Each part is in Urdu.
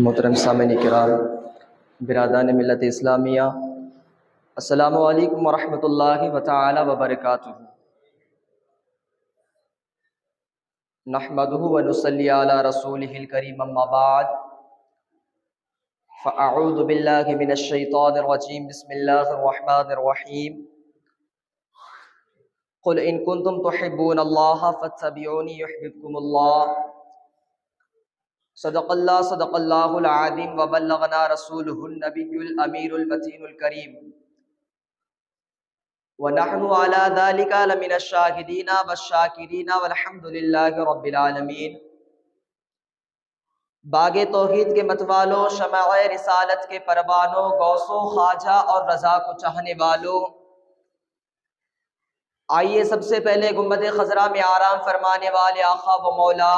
محترم سامعین کرام، برادران ملت اسلامیہ، السلام علیکم ورحمۃ اللہ تعالی وبرکاتہ۔ نحمدہ ونصلی علی رسولہ الکریم، اما بعد فاعوذ باللہ من الشیطان الرجیم، بسم اللہ الرحمن الرحیم۔ قل ان کنتم تحبون اللہ فاتبعونی یحببکم اللہ۔ صدق اللہ العظیم وبلغنا رسولہ النبی الامیر المتین الکریم، ونحن علی ذلک لمن الشاہدین والشاکرین والحمد للہ رب العالمین۔ باغ توحید کے متوالوں، شمع رسالت کے پروانوں، غوثوں، خواجہ اور رضا کو چاہنے والوں، آئیے سب سے پہلے گنبد خضرا میں آرام فرمانے والے آقا و مولا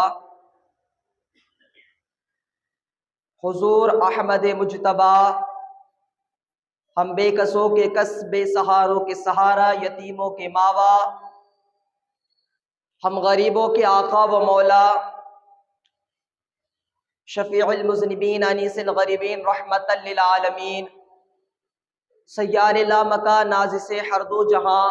حضور احمد مجتبی، ہم بے کسوں کے کس، بے سہاروں کے سہارا، یتیموں کے ماوا، ہم غریبوں کے آقا و مولا شفیع المذنبین انیس الغریبین رحمتا للعالمین، سیار لامکان نازس ہر دو جہاں،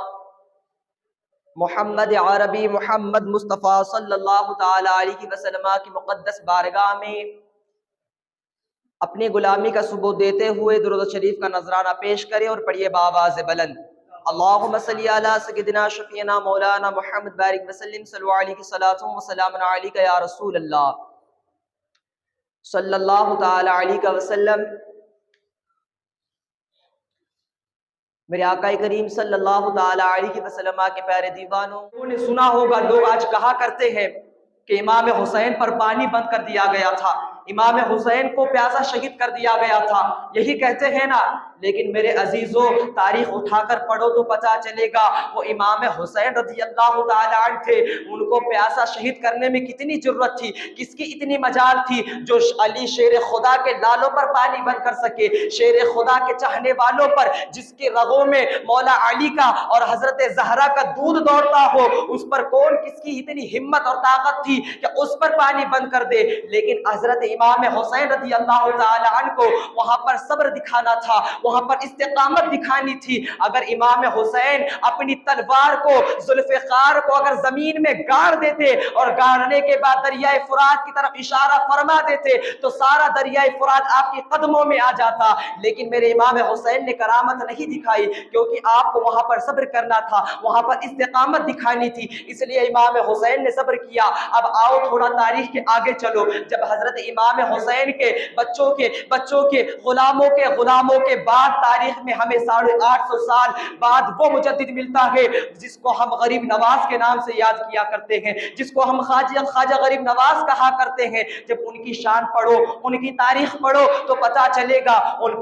محمد عربی محمد مصطفیٰ صلی اللہ تعالی علیہ وسلم کی مقدس بارگاہ میں اپنی غلامی کا ثبوت دیتے ہوئے درود شریف کا نذرانہ پیش کرے اور پڑھیے بآواز بلند، اللہم صلی علی سیدنا شفیعنا مولانا محمد بارک وسلم، صلو علیہ صلاۃ و سلام علیک یا رسول اللہ صلی اللہ تعالی علیہ وسلم۔ میرے آقا کریم صلی اللہ تعالی علیہ وسلم کے پیارے دیوانوں، انہوں نے سنا ہوگا لوگ آج کہا کرتے ہیں کہ امام حسین پر پانی بند کر دیا گیا تھا، امام حسین کو پیاسا شہید کر دیا گیا تھا، یہی کہتے ہیں نا، لیکن میرے عزیزوں تاریخ اٹھا کر پڑھو تو پتہ چلے گا وہ امام حسین رضی اللہ تعالی عنہ تھے، ان کو پیاسا شہید کرنے میں کتنی ضرورت تھی، کس کی اتنی مجال تھی جو علی شیر خدا کے لالوں پر پانی بند کر سکے، شیر خدا کے چاہنے والوں پر، جس کے رگوں میں مولا علی کا اور حضرت زہرا کا دودھ دوڑتا ہو، اس پر کون کس کی اتنی ہمت اور طاقت تھی کہ اس پر پانی بند کر دے، لیکن حضرت امام حسین رضی اللہ تعالی عنہ کو وہاں پر صبر دکھانا تھا، وہاں پر استقامت دکھانی تھی۔ اگر امام حسین اپنی تلوار کو، ذوالفقار کو اگر زمین میں گاڑ دیتے اور گاڑنے کے بعد دریائے فرات کی طرف اشارہ فرما دیتے تو سارا دریائے فرات آپ کے قدموں میں آ جاتا، لیکن میرے امام حسین نے کرامت نہیں دکھائی کیونکہ آپ کو وہاں پر صبر کرنا تھا، وہاں پر استقامت دکھانی تھی، اس لیے امام حسین نے صبر کیا۔ اب آؤ تھوڑا تاریخ کے آگے چلو، جب حضرت امام حسین کے بچوں کے غلاموں کے بعد تاریخ میں ہمیں 850 سال بعد وہ مجدد ملتا ہے جس کو ہم غریب نواز کے نام سے یاد کیا کرتے ہیں، جس کو ہم خواجہ غریب نواز کہا کرتے ہیں۔ جب ان کی شان پڑھو، ان کی تاریخ پڑھو تو پتہ چلے گا ان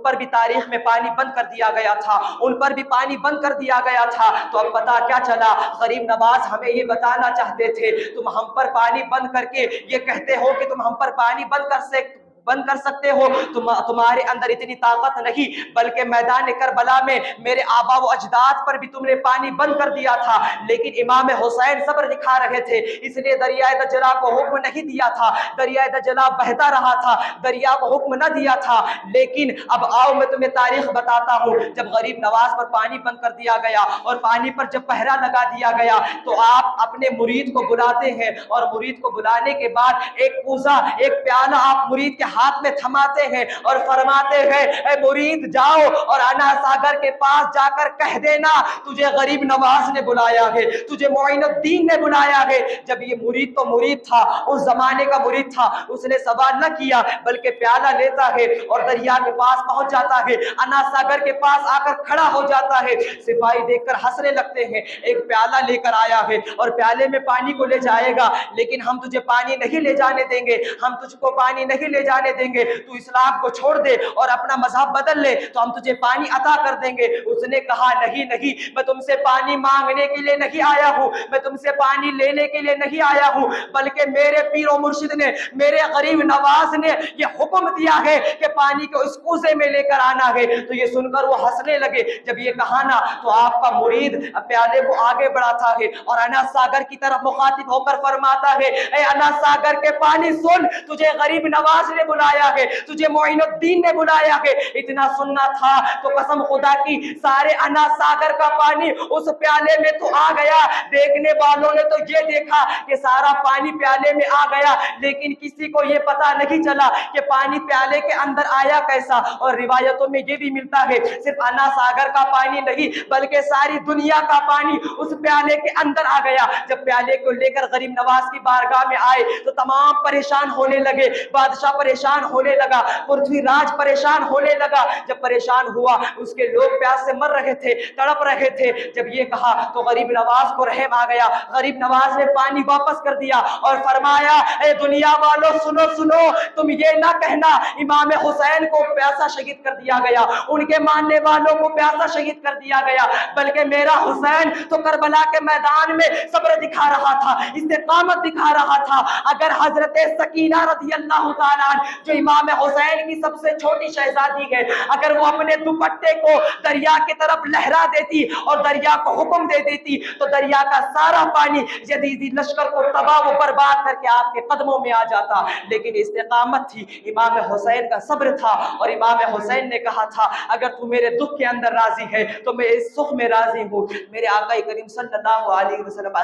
پر بھی تاریخ میں پانی بند کر دیا گیا تھا، ان پر بھی پانی بند کر دیا گیا تھا۔ تو اب پتہ کیا چلا، غریب نواز ہمیں یہ بتانا چاہتے تھے تم ہم پر پانی بند کر کے یہ کہتے ہو کہ تم ہم پر پانی بند کر سکتے ہو، تمہارے اندر اتنی طاقت نہیں، بلکہ میدان کربلا میں میرے آبا و اجداد پر بھی تم نے پانی بند کر دیا تھا، لیکن امام حسین صبر دکھا رہے تھے، اس لیے دریائے دجلہ کو حکم نہیں دیا تھا، دریائے دجلہ بہتا رہا تھا، دریا کو حکم نہ دیا تھا۔ لیکن اب آؤ میں تمہیں تاریخ بتاتا ہوں، جب غریب نواز پر پانی بند کر دیا گیا اور پانی پر جب پہرا لگا دیا گیا تو آپ اپنے مرید کو بلاتے ہیں، اور مرید کو بلانے کے بعد ایک کوزہ، ایک پیالہ آپ مرید کے ہاتھ میں تھماتے ہیں اور فرماتے ہیں اے مرید جاؤ اور انا ساگر کے پاس جا کر کہہ دینا تجھے غریب نواز نے بلایا ہے، تجھے معین الدین نے بلایا ہے۔ جب یہ مرید تو مرید تھا، اس زمانے کا مرید تھا، اس نے سوال نہ کیا بلکہ پیالہ لیتا ہے اور دریا کے پاس پہنچ جاتا ہے، انا ساگر کے پاس آ کر کھڑا ہو جاتا ہے۔ سپاہی دیکھ کر ہنسنے لگتے ہیں، ایک پیالہ لے کر آیا ہے اور پیالے میں پانی کو لے جائے گا، لیکن ہم تجھے پانی نہیں لے جانے دیں گے، ہم تجھ کو پانی نہیں لے جانے دیں گے، تو اسلام کو چھوڑ دے اور اپنا مذہب بدل لے تو ہم تجھے پانی عطا کر دیں گے۔ اس نے کہا نہیں نہیں، میں تم سے پانی مانگنے کے لیے نہیں آیا ہوں، میں تم سے پانی لینے کے لیے نہیں آیا ہوں، بلکہ میرے پیر و مرشد نے، میرے غریب نواز نے یہ حکم دیا ہے کہ پانی کو اس کوزے میں لے کر آنا ہے۔ تو یہ سن کر وہ ہنسنے لگے۔ جب یہ کہا نا تو آپ کا مرید پیالے کو آگے بڑھاتا ہے اور انا ساگر کی طرف مخاطب ہو کر فرماتا ہے اے انا ساگر کے پانی سن، تجھے غریب نواز نے بلایا ہے, تجھے معین الدین نے بلایا ہے. اتنا سننا تھا تو قسم خدا کی سارے انا ساگر کا پانی اس پیالے میں تو آ گیا. دیکھنے والوں نے تو یہ دیکھا کہ سارا پانی پیالے میں آ گیا, لیکن کسی کو یہ پتا نہیں چلا کہ پانی پیالے کے اندر آیا کیسا. اور روایتوں میں یہ بھی ملتا ہے صرف انا ساگر کا پانی نہیں بلکہ ساری دنیا کا پانی اس پیالے کے اندر آ گیا. جب پیالے کو لے کر غریب نواز کی بارگاہ میں آئے تو تمام پریشان ہونے لگے. بادشاہ پریشان ہونے لگا, پرتھوی راج پریشان ہونے لگا. جب پریشان ہوا, اس کے لوگ پیاس سے مر رہے تھے, تڑپ رہے تھے. جب یہ کہا تو غریب نواز کو رحم آ گیا. غریب نواز نے پانی واپس کر دیا اور فرمایا اے دنیا والوں سنو سنو, تم یہ نہ کہنا امام حسین کو پیاسا شہید کر دیا گیا, ان کے ماننے والوں کو پیاسا شہید کر دیا گیا, بلکہ میرا حسین تو کربلا کے میدان میں صبر دکھا رہا تھا, استقامت دکھا رہا تھا. اگر حضرت سکینہ رضی اللہ تعالیٰ جو امام حسین کی سب سے چھوٹی شہزادی ہے, اگر وہ اپنے دوپٹے کو دریا کی طرف لہرا دیتی اور دریا کو حکم دے دیتی تو دریا کا سارا پانی یزیدی لشکر کو تباہ و برباد کر کے آپ کے قدموں میں آ جاتا. لیکن استقامت تھی, امام حسین کا صبر تھا, اور امام حسین نے کہا تھا اگر تو میرے دکھ کے اندر راضی ہے تو میں اس سکھ میں راضی ہوں. میرے آقا کریم صلی اللہ علیہ وسلم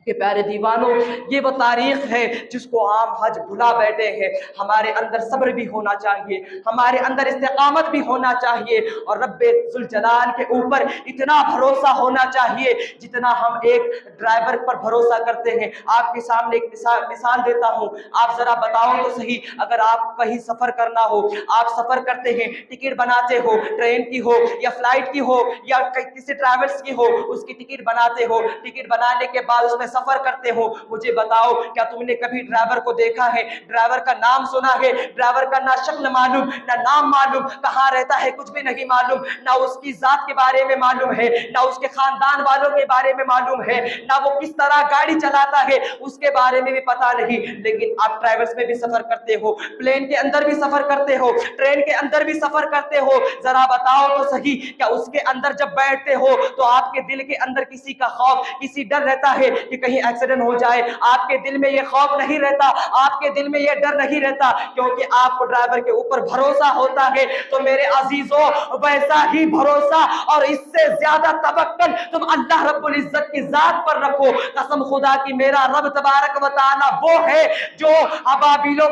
کہ پیارے دیوانوں, یہ وہ تاریخ ہے جس کو عام حج بھلا بیٹھے ہیں. ہمارے اندر صبر بھی ہونا چاہیے, ہمارے اندر استقامت بھی ہونا چاہیے, اور رب ذوالجلال کے اوپر اتنا بھروسہ ہونا چاہیے جتنا ہم ایک ڈرائیور پر بھروسہ کرتے ہیں. آپ کے سامنے ایک مثال دیتا ہوں, آپ ذرا بتاؤ تو صحیح, اگر آپ کہیں سفر کرنا ہو, آپ سفر کرتے ہیں, ٹکٹ بناتے ہو, ٹرین کی ہو یا فلائٹ کی ہو یا کسی ٹریولز کی ہو, اس کی ٹکٹ بناتے ہو, ٹکٹ بنانے کے بعد اس میں سفر کرتے ہو. مجھے بتاؤ کیا تم نے کبھی ڈرائیور کو دیکھا ہے, ڈرائیور کا نام سنا ہے؟ ڈرائیور کا نہ شکل معلوم, نہ نام معلوم, کہاں رہتا ہے کچھ بھی نہیں معلوم, نہ اس کی ذات کے بارے میں معلوم ہے, نہ اس کے خاندان والوں کے بارے میں معلوم ہے, نہ وہ کس طرح گاڑی چلاتا ہے اس کے بارے میں بھی پتا نہیں. لیکن آپ ٹریولز میں بھی سفر کرتے ہو, پلین کے اندر بھی سفر کرتے ہو, ٹرین کے اندر بھی سفر کرتے ہو. ذرا بتاؤ تو صحیح, کیا اس کے اندر جب بیٹھتے ہو تو آپ کے دل کے اندر کسی کا خوف, کسی ڈر رہتا ہے کہ کہیں ایکسیڈنٹ ہو جائے؟ آپ کے دل میں یہ خوف نہیں رہتا, آپ کے دل میں یہ ڈر نہیں رہتا, کیونکہ آپ کو ڈرائیور کے اوپر بھروسہ ہوتا ہے. تو میرے عزیزوں, ویسا ہی بھروسہ اور اس سے زیادہ توکل تم اللہ رب العزت کی ذات پر رکھو. قسم خدا کی میرا رب تبارک و تعالی وہ ہے جو ابابیلوں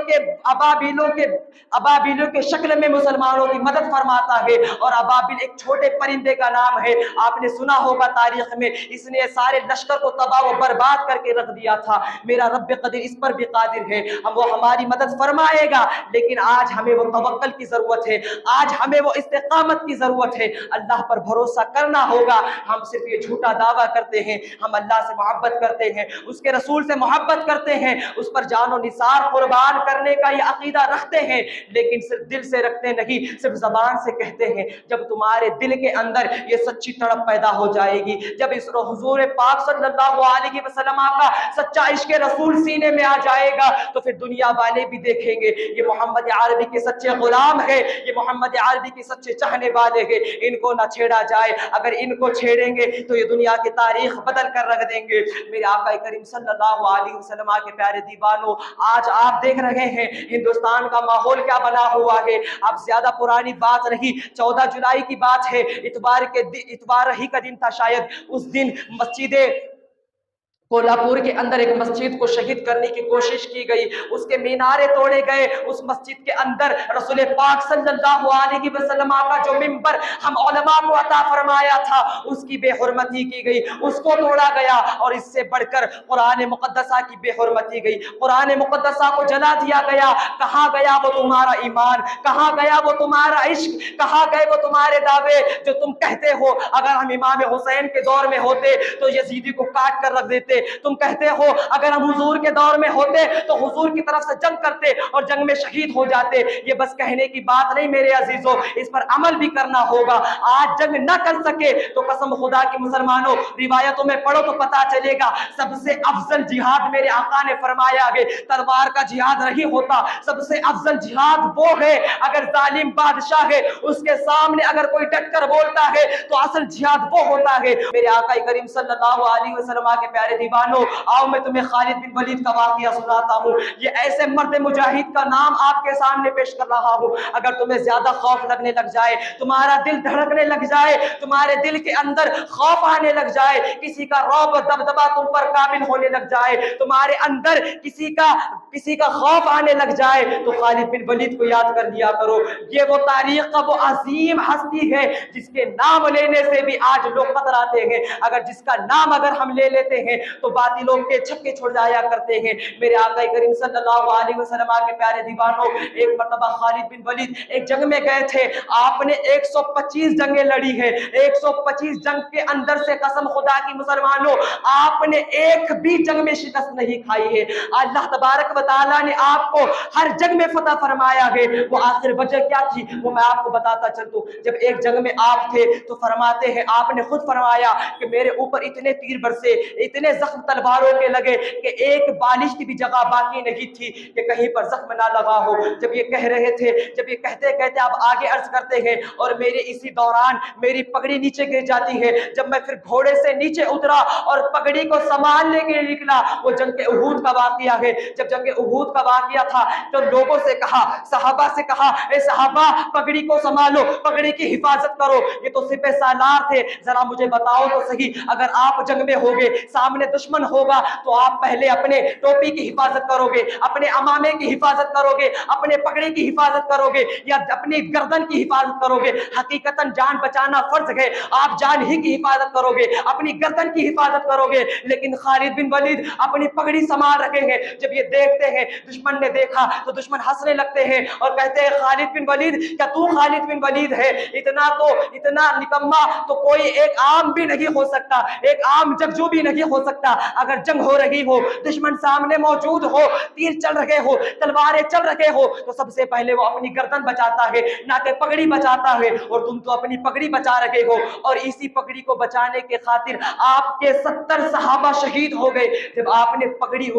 کے شکل میں مسلمانوں کی مدد فرماتا ہے. اور ابابیل ایک چھوٹے پرندے کا نام ہے, آپ نے سنا ہوگا تاریخ میں, اس نے سارے لشکر کو تباہ و برباد کر کے رکھ دیا تھا. میرا رب قدیر اس پر بھی قادر ہے, وہ ہماری مدد فرمائے گا. لیکن آج ہمیں وہ توکل کی ضرورت ہے, آج ہمیں وہ استقامت کی ضرورت ہے. اللہ پر بھروسہ کرنا ہوگا. ہم صرف یہ جھوٹا دعویٰ کرتے ہیں, ہم اللہ سے محبت کرتے ہیں, اس کے رسول سے محبت کرتے ہیں, اس پر جان و نثار قربان کرنے کا یہ عقیدہ رکھتے ہیں, لیکن صرف دل سے رکھتے نہیں, صرف زبان سے کہتے ہیں. جب تمہارے دل کے اندر یہ سچی تڑپ پیدا ہو جائے گی, جب اس حضور پاک صلی اللہ علیہ وسلم کا سچا عشق رسول سینے میں آ جائے گا, تو پھر دنیا والے بھی دیکھیں گے یہ محمد عربی کے سچے غلام ہے, یہ محمد عربی کے سچے چاہنے والے ہیں, ان کو نہ چھیڑا جائے. اگر ان کو چھیڑیں گے تو یہ دنیا کی تاریخ بدل کر رکھ دیں گے. میرے آقا کریم صلی اللہ علیہ وسلم کے پیارے دیوانوں, آج آپ دیکھ رہے ہیں ہندوستان کا ماحول کیا بنا ہوا ہے. اب زیادہ پرانی بات نہیں, 14 جولائی کی بات ہے, اتوار ہی کا دن تھا شاید. اس دن مسجد کولہاپور کے اندر ایک مسجد کو شہید کرنے کی کوشش کی گئی, اس کے مینارے توڑے گئے. اس مسجد کے اندر رسول پاک صلی اللہ علیہ وسلم کا جو منبر ہم علماء کو عطا فرمایا تھا اس کی بے حرمتی کی گئی, اس کو توڑا گیا. اور اس سے بڑھ کر قرآن مقدسہ کی بے حرمتی گئی, قرآن مقدسہ کو جلا دیا گیا. کہاں گیا وہ تمہارا ایمان, کہاں گیا وہ تمہارا عشق, کہاں گئے وہ تمہارے دعوے جو تم کہتے ہو اگر ہم امام حسین کے دور میں ہوتے تو یزیدی کو کاٹ کر رکھ دیتے. تم کہتے ہو اگر ہم حضور کے دور میں ہوتے تو حضور کی طرف سے جنگ کرتے اور جنگ میں شہید ہو جاتے. یہ بس کہنے کی بات نہیں میرے عزیزوں, اس پر عمل بھی کرنا ہوگا. آج جنگ نہ کر سکے تو قسم خدا کی مسلمانوں, روایتوں میں پڑھو تو پتا چلے گا سب سے افضل جہاد میرے آقا نے فرمایا ہے تلوار کا جہاد نہیں ہوتا. سب سے افضل جہاد وہ ہے اگر ظالم بادشاہ ہے اس کے سامنے اگر کوئی ڈٹ کر بولتا ہے تو اصل جہاد وہ ہوتا ہے. میرے آقا کریم صلی اللہ علیہ وسلم کے پیارے دیوانوں آؤ میں تمہیں خالد بن ولید کا واقعہ سناتا ہوں. یہ ایسے مرد مجاہد کا نام آپ کے سامنے پیش کر رہا ہوں. اگر تمہیں زیادہ خوف لگنے لگ جائے, تمہارا دل دھڑکنے لگ جائے, تمہارے دل کے اندر خوف آنے لگ جائے, کسی کا رعب دبدبا تم پر کامل ہونے لگ جائے, تمہارے اندر کسی کا خوف آنے لگ جائے, تو خالد بن ولید کو یاد کر لیا کرو. یہ وہ تاریخ کا وہ عظیم ہستی ہے جس کے نام لینے سے بھی آج لوگ کتراتے ہیں. اگر جس کا نام اگر ہم لے لیتے ہیں تو باطلوں کے چھکے چھوڑ جایا کرتے ہیں. میرے آقا کریم صلی اللہ علیہ وسلم کے پیارے دیوانوں, ایک مرتبہ خالد بن ولید ایک جنگ میں گئے تھے. آپ نے 125 جنگیں لڑی ہے. 125 جنگ کے اندر سے قسم خدا کی مسلمانوں آپ نے ایک بھی جنگ میں شکست نہیں کھائی ہے. اللہ تبارک و تعالیٰ نے آپ کو ہر جنگ میں فتح فرمایا ہے. وہ آخر وجہ کیا تھی وہ میں آپ کو بتاتا چلتا ہوں. جب ایک جنگ میں آپ تھے تو فرماتے ہیں, آپ نے خود فرمایا کہ میرے اوپر اتنے تیر برسے, اتنے زخم تلواروں کے لگے کہ ایک بالش کی بھی جگہ باقی نہیں تھی کہ کہیں پر زخم نہ لگا ہو. جب یہ کہہ رہے تھے, جب یہ کہتے کہتے آپ آگے عرض کرتے ہیں, اور میرے اسی دوران میری پگڑی نیچے گر جاتی ہے. جب میں پھر گھوڑے سے نیچے اترا اور پگڑی کو سنبھالنے کے لیے نکلا, وہ جنگ احود کا واقعہ ہے. جب جنگ احود کا واقعہ تھا تو لوگوں سے کہا, صحابہ سے کہا, اے صحابہ پگڑی کو سنبھالو, پگڑی کی حفاظت کرو. یہ تو سپہ سالار تھے, ذرا مجھے بتاؤ تو صحیح, اگر آپ جنگ میں ہوگے, سامنے دشمن ہوگا, تو آپ پہلے اپنے ٹوپی کی حفاظت کرو گے, اپنے امامے کی حفاظت کرو گے, اپنے پگڑی کی حفاظت کرو گے, یا اپنی گردن کی حفاظت کرو گے؟ حقیقتاً جان بچانا فرض ہے, آپ جان ہی کی حفاظت کرو گے, اپنی گردن کی حفاظت کرو گے. لیکن خالد بن ولید اپنی پگڑی سنبھال رکھے ہیں. جب یہ دیکھتے ہیں, دشمن نے دیکھا تو دشمن ہنسنے لگتے ہیں اور کہتے ہیں, خالد بن ولید, کیا تو خالد بن ولید ہے؟ اتنا نکما تو کوئی ایک عام بھی نہیں ہو سکتا, ایک عام جنگجو بھی نہیں ہو سکتا. اگر جنگ ہو رہی ہو, دشمن سامنے موجود ہو, تیر چل رہے ہو, تلواریں چل رہے ہو, تو سب سے پہلے وہ اپنی گردن بچاتا ہے, نہ کہ پگڑی بچاتا ہے. اور تم تو اپنی پگڑی بچا رہے ہو, اور اسی پگڑی کو بچانے کے خاطر آپ کے 70 صحابہ شہید ہو گئے. جب آپ نے پگڑی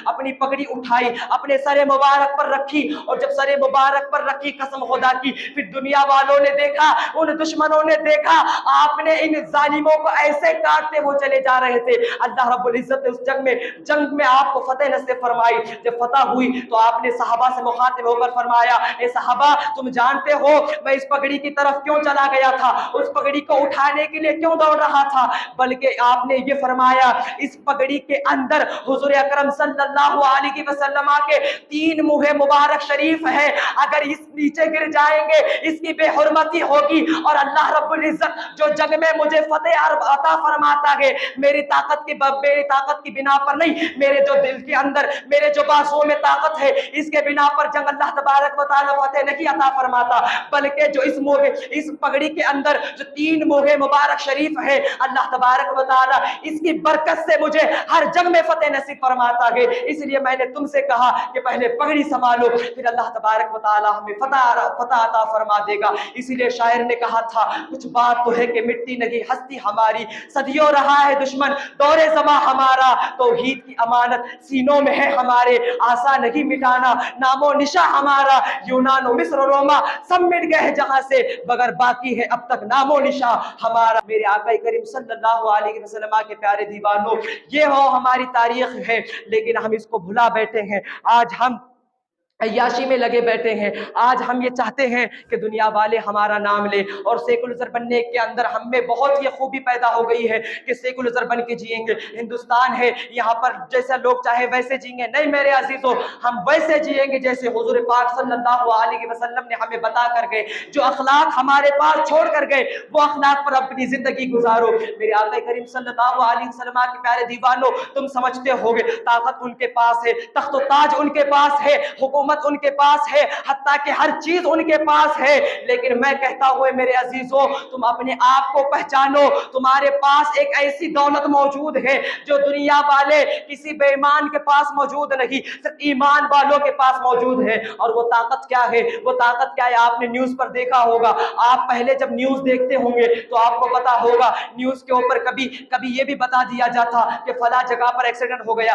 اپنی پگڑی اٹھائی, اپنے سر مبارک پر رکھی, اور جب سر مبارک پر رکھی, قسم خدا کی پھر دنیا والوں نے دیکھا, ان دشمنوں نے دیکھا, آپ نے ان ظالموں کو ایسے کاٹتے وہ چلے جا رہے تھے. اللہ رب العزت نے اس جنگ میں آپ کو فتح نصیب فرمائی. جب فتح ہوئی تو آپ نے صحابہ سے مخاطب ہو کر فرمایا, اے صحابہ تم جانتے ہو میں اس پگڑی کی طرف کیوں چلا گیا تھا, اس پگڑی کو اٹھانے کے لیے کیوں دوڑ رہا تھا؟ بلکہ آپ نے یہ فرمایا, اس پگڑی کے اندر حضور اکرم صلی اللہ علیہ وسلم کے 3 منہ مبارک شریف ہے, اگر اس نیچے گر جائیں گے اس کی بے حرمتی ہوگی. اور اللہ رب العزت جو جنگ میں مجھے فتح عطا فرماتا ہے, میری طاقت کی بنا پر نہیں, میرے جو دل کے اندر, میرے جو بازوں میں طاقت ہے, اس کے بنا پر جنگ اللہ تبارک و تعالی فتح نہیں عطا فرماتا, بلکہ جو اس پگڑی کے اندر جو 3 منہ مبارک شریف ہے, اللہ تبارک و تعالی اس کی برکت سے مجھے ہر جنگ میں فتح نصیب فرماتا ہے. اس لیے میں نے تم سے کہا کہ پہلے پگڑی سنبھالو, پھر اللہ تبارک و تعالی ہمیں فتح عطا فرما دے گا. اسی لیے شاعر نے کہا تھا, کچھ بات تو ہے کہ مٹی نہیں ہستی ہماری, صدیوں رہا ہے دشمن دور زماں ہمارا, توحید کی امانت سینوں میں ہے ہمارے, آسان نہیں مٹانا نام و نشاں ہمارا, یونان و مصر و روما سب مٹ گئے جہاں سے, مگر باقی ہے اب تک نام و نشاں ہمارا. میرے آقا کریم صلی اللہ علیہ وسلم کے پیارے دیوانوں, یہ ہماری تاریخ ہے, لیکن ہم اس کو بھلا بیٹھے ہیں. آج ہم عیاشی میں لگے بیٹھے ہیں. آج ہم یہ چاہتے ہیں کہ دنیا والے ہمارا نام لیں, اور سیکولر بننے کے اندر ہم میں بہت یہ خوبی پیدا ہو گئی ہے کہ سیکولر بن کے جئیں گے. ہندوستان ہے, یہاں پر جیسا لوگ چاہے ویسے جئیں گے. نہیں میرے عزیزوں, ہم ویسے جئیں گے جیسے حضور پاک صلی اللہ علیہ وسلم نے ہمیں بتا کر گئے. جو اخلاق ہمارے پاس چھوڑ کر گئے وہ اخلاق پر اپنی زندگی گزارو. میرے آقا کریم صلی اللہ علیہ وسلم کے پیارے دیوانوں, تم سمجھتے ہوگے طاقت ان کے پاس ہے, تخت و تاج ان کے پاس ہے, حکومت ان کے پاس ہے, حتیٰ کہ ہر چیز ان کے پاس ہے. لیکن میں کہتا ہوں میرے عزیزوں, تم اپنے آپ کو پہچانو. تمہارے پاس ایک ایسی دولت موجود ہے جو دنیا والے کسی بے ایمان کے پاس موجود نہیں, صرف ایمان والوں کے پاس موجود ہے. اور وہ طاقت کیا ہے؟ وہ طاقت کیا ہے؟ آپ نے نیوز پر دیکھا ہوگا. آپ پہلے جب نیوز دیکھتے ہوں گے تو آپ کو پتا ہوگا, نیوز کے اوپر کبھی یہ بھی بتا دیا جاتا کہ فلاں جگہ پر ایکسیڈنٹ ہو گیا,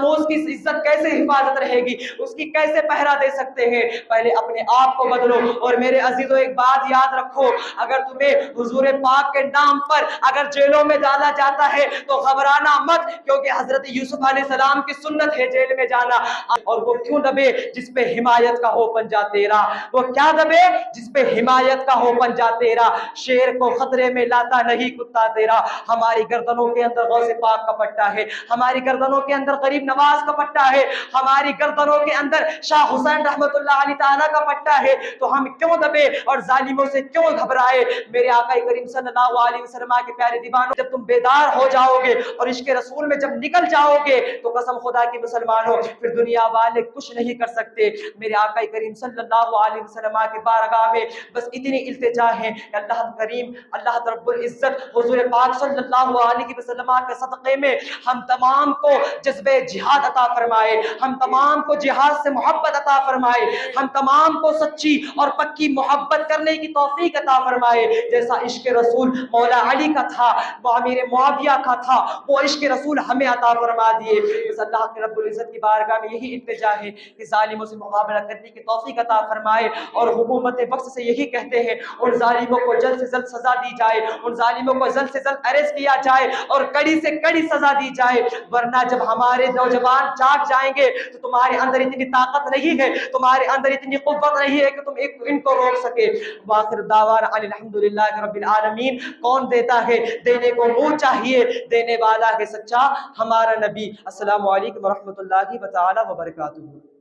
ناموز کی عزت کیسے حفاظت رہے گی، اس کی کیسے پہرا دے سکتے ہیں؟ پہلے اپنے آپ کو بدلو۔ اور میرے عزیزو ایک بات یاد رکھو، اگر تمہیں حضور پاک کے نام پر اگر جیلوں میں ڈالا جاتا ہے تو گھبرانا مت، کیونکہ حضرت یوسف علیہ السلام کی سنت ہے جیل میں جانا۔ اور وہ کیوں دبے؟ جس پہ حمایت کا ہو پنجہ تیرا۔ وہ کیا دبے؟ جس پہ حمایت کا ہو پنجہ تیرا۔ شیر کو خطرے میں لاتا نہیں کتا تیرا۔ ہماری گردنوں کے اندر غوث پاک کا پٹا ہے، ہماری گردنوں کے اندر غریب نواز کا پٹا ہے، ہماری گردنوں کے اندر شاہ حسین رحمت اللہ علیہ تعالیٰ کا پٹا ہے، تو ہم کیوں دبے اور ظالموں سے کیوں گھبرائے؟ میرے آقا کریم صلی اللہ علیہ وسلم کے پیارے دیوانوں، جب تم بیدار ہو جاؤ گے اور عشق رسول میں جب نکل جاؤ گے تو قسم خدا کی مسلمانوں پھر دنیا والے کچھ نہیں کر سکتے۔ میرے آقا کریم صلی اللہ علیہ وسلم کے بارگاہ میں بس اتنی التجا ہے کہ اللہ کریم، اللہ رب العزت حضور پاک صلی اللہ علیہ وسلم کے صدقے میں ہم تمام کو جذبہ جہاد عطا فرمائے، ہم تمام کو جہاد سے محبت عطا فرمائے، ہم تمام کو سچی اور پکی محبت کرنے کی توفیق عطا فرمائے۔ جیسا عشق رسول مولا علی کا تھا، وہ امیر معاویہ کا تھا، وہ عشق رسول ہمیں عطا فرما دیے۔ بس اللہ کے رب العزت کی بارگاہ میں یہی التجا ہے کہ ظالموں سے مقابلہ کرنے کی توفیق عطا فرمائے، اور حکومت وقت سے یہی کہتے ہیں ان ظالموں کو جلد سے جلد سزا دی جائے، ان ظالموں کو جلد سے جلد اریسٹ کیا جائے اور کڑی سے کڑی سزا دی جائے، ورنہ جب ہمارے نوجوان جاگ جائیں گے تو تمہارے اندر اتنی طاقت نہیں ہے، تمہارے اندر اتنی قوت نہیں ہے کہ تم ان کو روک سکے۔ وآخر دعوانا الحمدللہ رب العالمین۔ کون دیتا ہے؟ دینے کو منہ چاہیے، دینے والا ہے سچا ہمارا نبی۔ السلام علیکم ورحمۃ اللہ تعالی وبرکاتہ۔